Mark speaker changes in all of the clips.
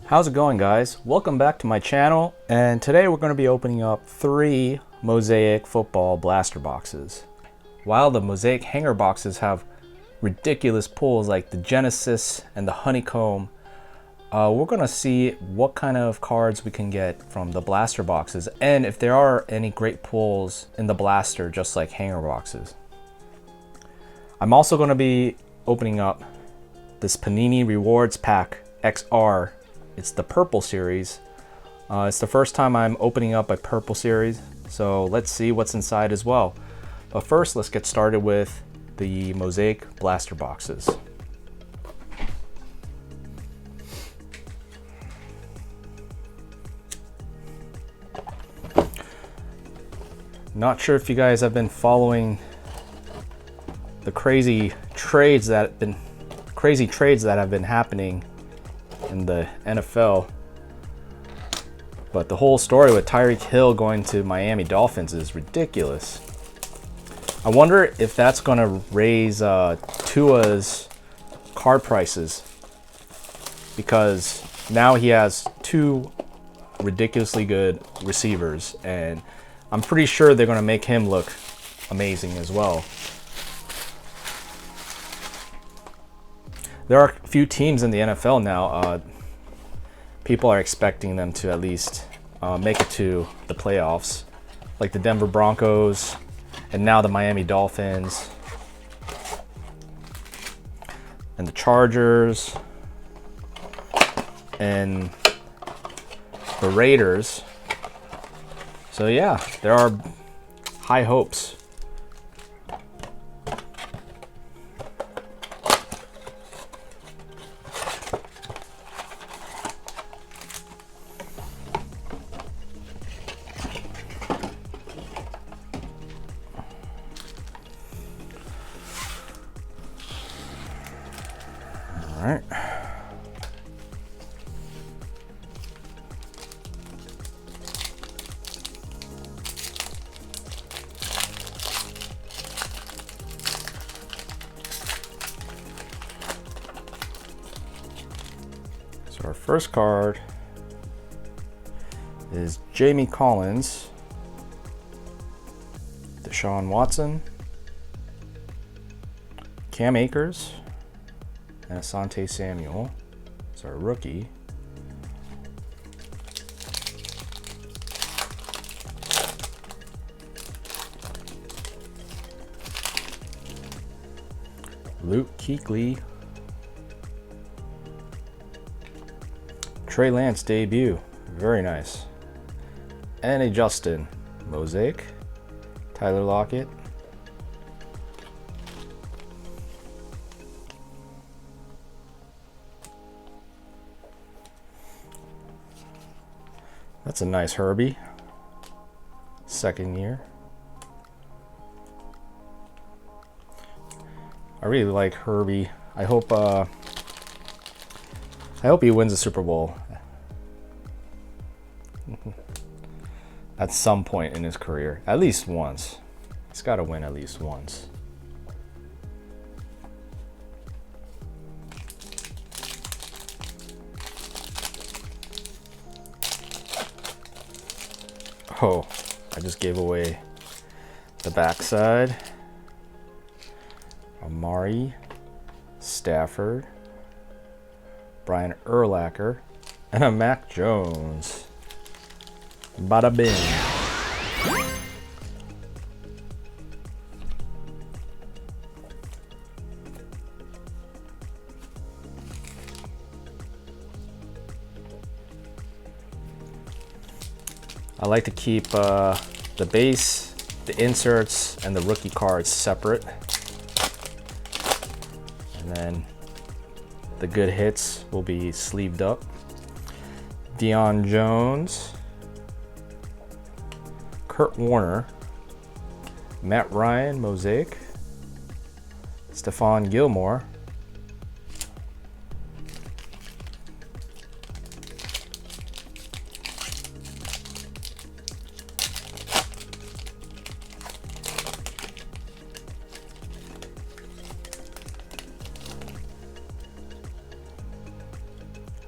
Speaker 1: How's it going, guys? Welcome back to my channel, and today we're going to be opening up 3 Mosaic football blaster boxes. While the Mosaic hanger boxes have ridiculous pulls like the Genesis and the Honeycomb, we're going to see what kind of cards we can get from the blaster boxes and if there are any great pulls in the blaster just like hanger boxes. I'm also going to be opening up this Panini Rewards Pack XR. It's the purple series. It's the first time I'm opening up a purple series, so let's see what's inside as well. But first, let's get started with the Mosaic Blaster boxes. Not sure if you guys have been following the crazy trades that have been happening in the NFL, but the whole story with Tyreek Hill going to Miami Dolphins is ridiculous. I wonder if that's going to raise Tua's card prices, because now he has 2 ridiculously good receivers, and I'm pretty sure they're going to make him look amazing as well. There are a few teams in the NFL now. People are expecting them to at least make it to the playoffs, like the Denver Broncos and now the Miami Dolphins and the Chargers and the Raiders. So yeah, there are high hopes. All right. So our first card is Jamie Collins, Deshaun Watson, Cam Akers, and Asante Samuel. It's our rookie. Luke Kuechly. Trey Lance debut. Very nice. And a Justin Mosaic. Tyler Lockett. That's a nice Herbie. Second year. I really like Herbie. I hope he wins a Super Bowl at some point in his career. At least once. He's got to win at least once. Oh, I just gave away the backside. Amari, Stafford, Brian Urlacher, and a Mac Jones. Bada bing. I like to keep the base, the inserts, and the rookie cards separate. And then the good hits will be sleeved up. Deion Jones, Kurt Warner, Matt Ryan, Mosaic, Stephon Gilmore,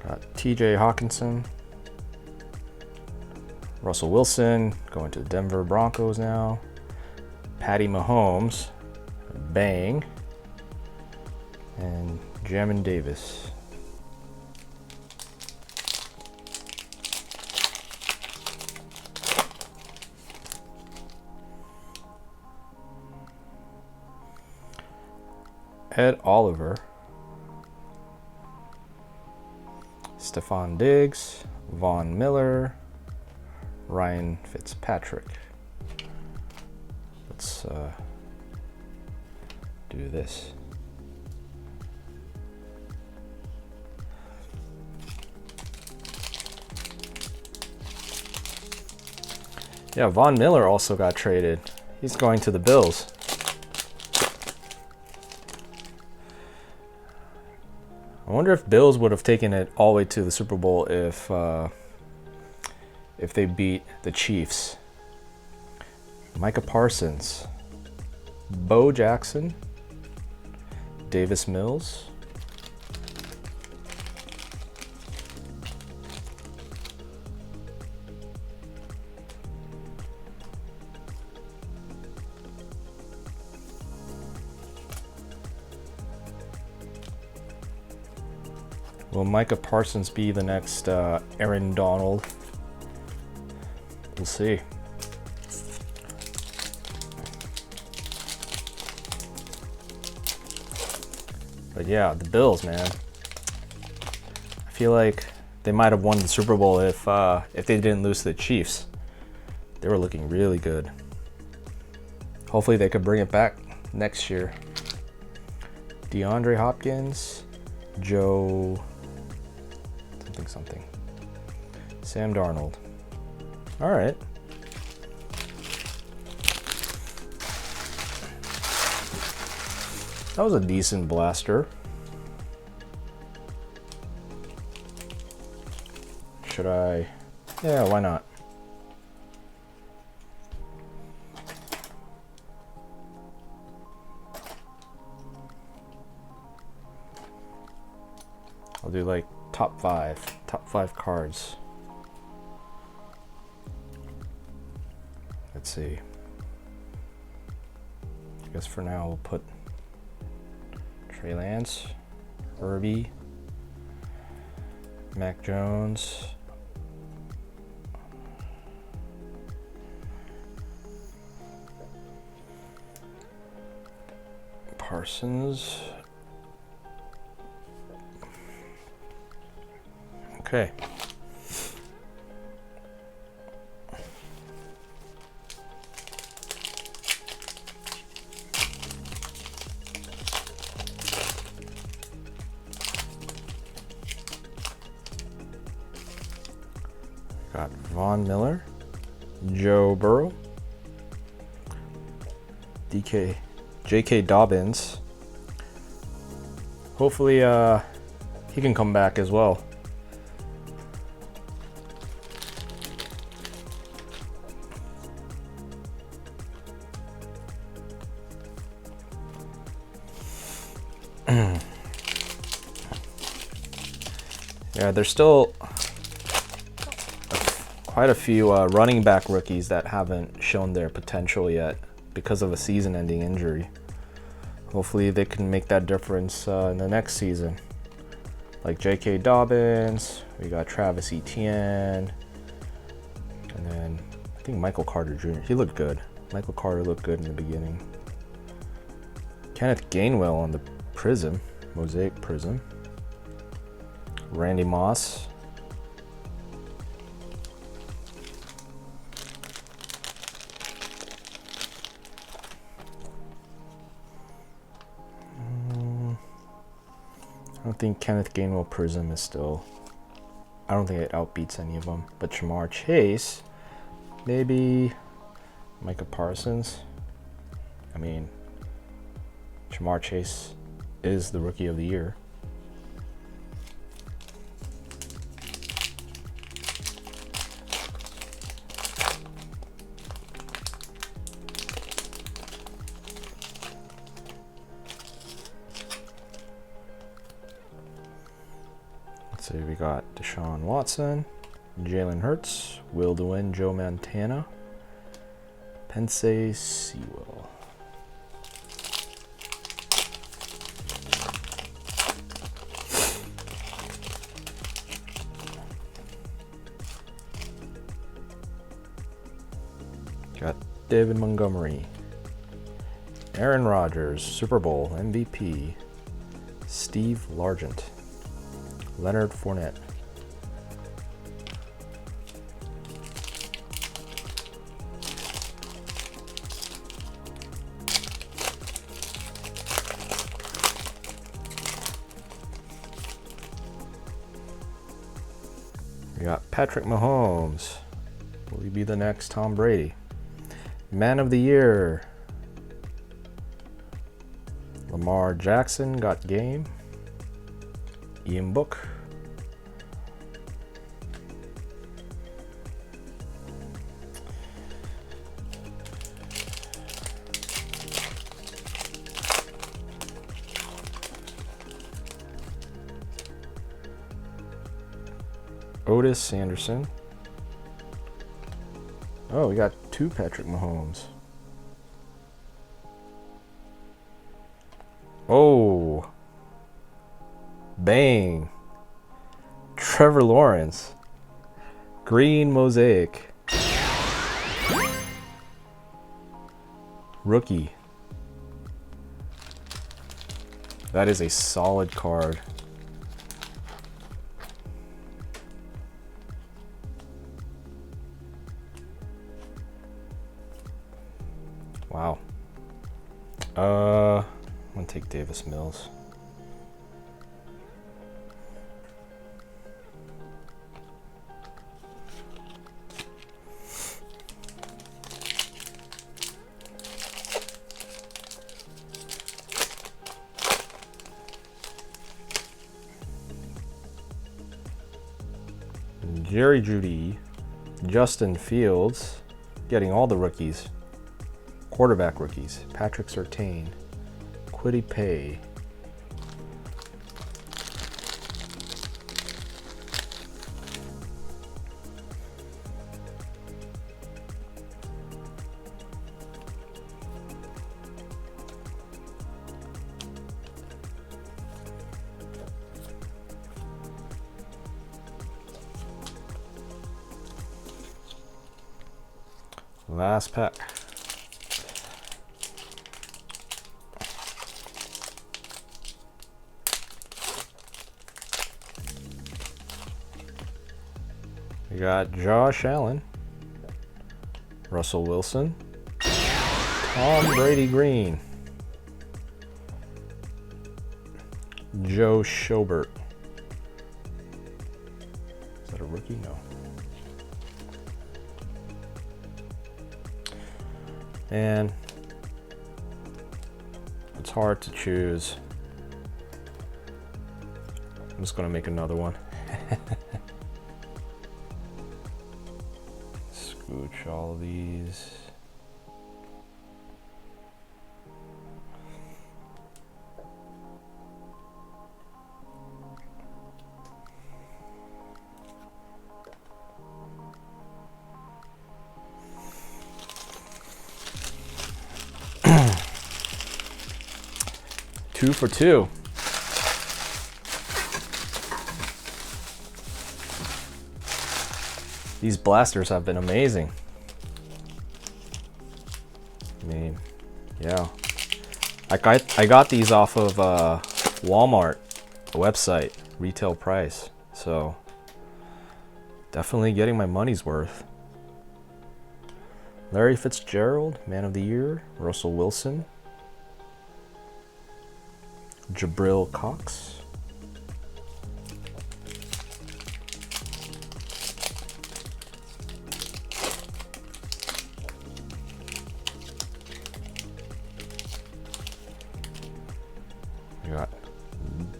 Speaker 1: Got TJ Hawkinson. Russell Wilson going to the Denver Broncos now. Patty Mahomes. Bang. And Jamin Davis. Ed Oliver. Stephon Diggs. Von Miller. Ryan Fitzpatrick. Let's do this. Yeah, Von Miller also got traded. He's going to the Bills. I wonder if Bills would have taken it all the way to the Super Bowl if they beat the Chiefs. Micah Parsons, Bo Jackson, Davis Mills, will Micah Parsons be the next Aaron Donald? We'll see. But yeah, the Bills, man. I feel like they might have won the Super Bowl if they didn't lose to the Chiefs. They were looking really good. Hopefully they could bring it back next year. DeAndre Hopkins, Joe something. Sam Darnold. All right. That was a decent blaster. Should I? Yeah, why not? I'll do like top five cards. Let's see. I guess for now we'll put Trey Lance, Herbie, Mac Jones, Parsons. Okay. Got Von Miller, Joe Burrow, J.K. Dobbins. Hopefully he can come back as well. Yeah, there's still quite a few running back rookies that haven't shown their potential yet because of a season-ending injury. Hopefully they can make that difference in the next season. Like J.K. Dobbins, we got Travis Etienne, and then I think Michael Carter Jr. He looked good. Michael Carter looked good in the beginning. Kenneth Gainwell on the Prism, Mosaic Prism. Randy Moss. I don't think Kenneth Gainwell Prism is still... I don't think it outbeats any of them. But Jamar Chase, maybe Micah Parsons. I mean, Jamar Chase is the Rookie of the Year. So we got Deshaun Watson, Jalen Hurts, Will DeWin, Joe Montana, Pensei Sewell. Got David Montgomery, Aaron Rodgers, Super Bowl MVP, Steve Largent, Leonard Fournette. We got Patrick Mahomes. Will he be the next Tom Brady? Man of the Year. Lamar Jackson got game. Ian Book. Otis Sanderson. Oh, we got 2 Patrick Mahomes. Oh. Bang. Trevor Lawrence. Green Mosaic. Rookie. That is a solid card. Wow. I'm gonna take Davis Mills. Jerry Jeudy, Justin Fields, getting all the rookies. Quarterback rookies, Patrick Surtain, Kwity Paye. Last pack. We got Josh Allen, Russell Wilson, Tom Brady green, Joe Schobert. Is that a rookie? No. And it's hard to choose. I'm just gonna make another one. Scooch all of these. Two for two. These blasters have been amazing. I mean, yeah. I got these off of Walmart website, retail price. So definitely getting my money's worth. Larry Fitzgerald, Man of the Year. Russell Wilson. Jabril Cox. We got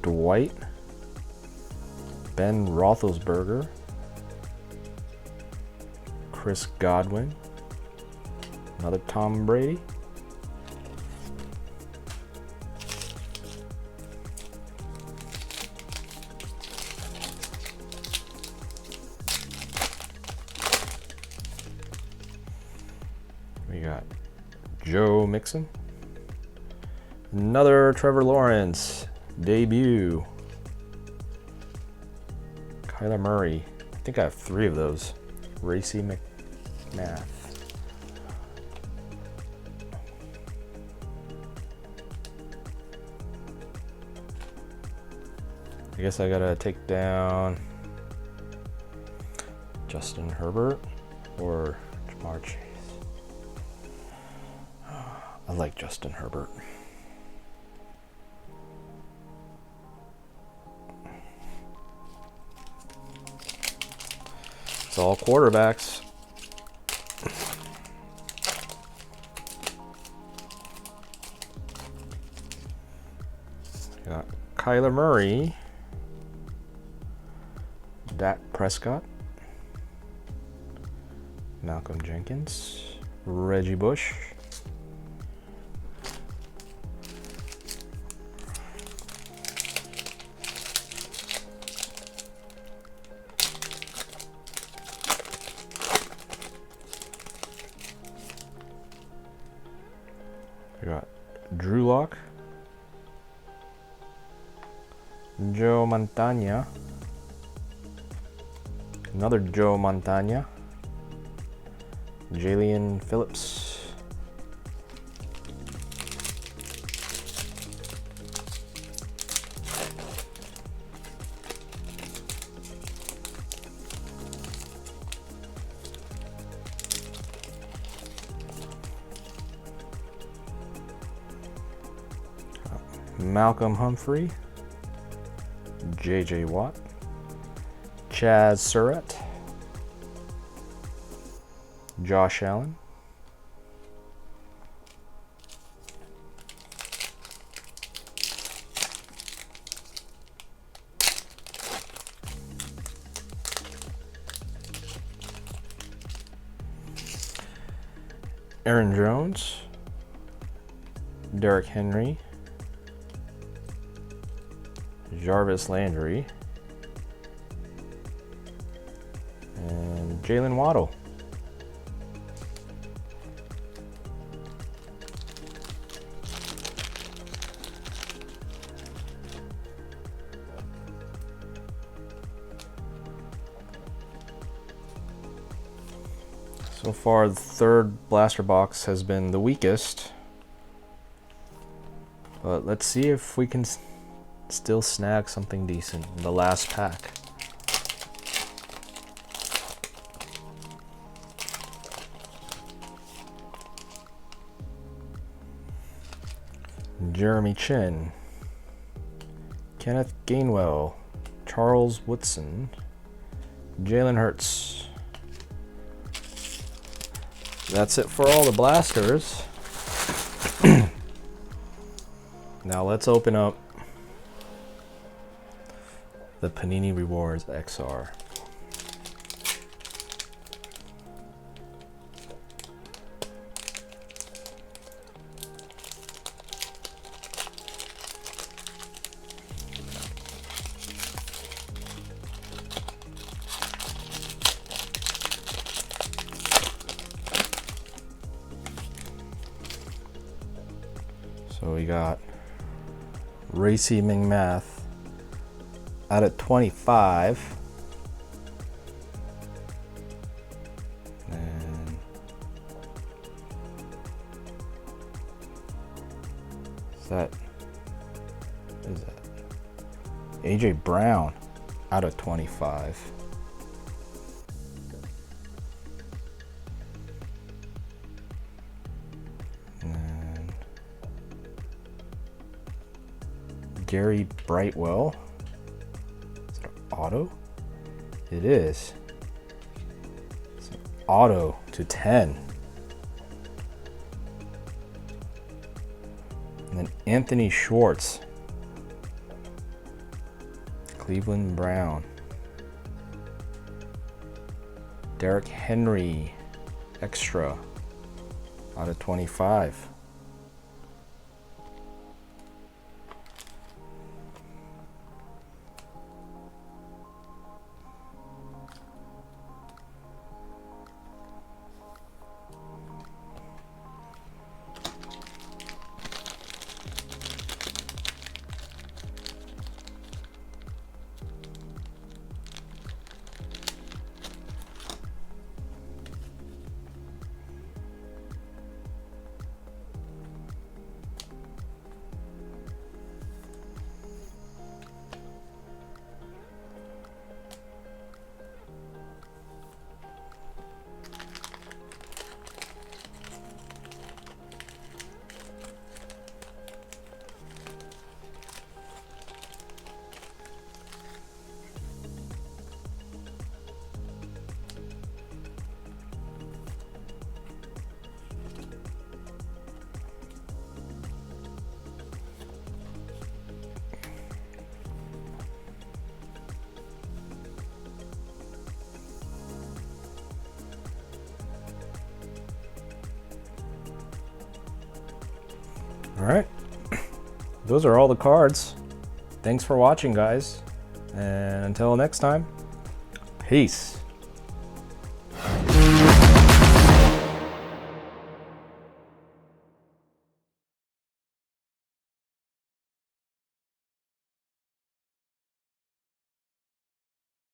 Speaker 1: Dwight, Ben Roethlisberger, Chris Godwin, another Tom Brady. Joe Mixon. Another Trevor Lawrence debut. Kyler Murray. I think I have 3 of those. Racy McMath. I guess I gotta take down Justin Herbert or Jamar Chase. I like Justin Herbert. It's all quarterbacks. Got Kyler Murray, Dak Prescott, Malcolm Jenkins, Reggie Bush, we got Drew Lock, Joe Montana, another Joe Montana, Jalen Phillips, Malcolm Humphrey, JJ Watt, Chaz Surratt, Josh Allen, Aaron Jones, Derrick Henry, Jarvis Landry, and Jalen Waddle. So far, the third blaster box has been the weakest, but let's see if we can still snag something decent in the last pack. Jeremy Chin, Kenneth Gainwell, Charles Woodson, Jalen Hurts. That's it for all the blasters. Now let's open up the Panini Rewards XR. So we got Racy McMath out of 25. And is that AJ Brown out of 25. And Gary Brightwell. Is it an auto? It is. It's an auto /10. And then Anthony Schwartz, Cleveland Brown. Derrick Henry, extra, out of 25. All right, those are all the cards. Thanks for watching, guys, and until next time, peace.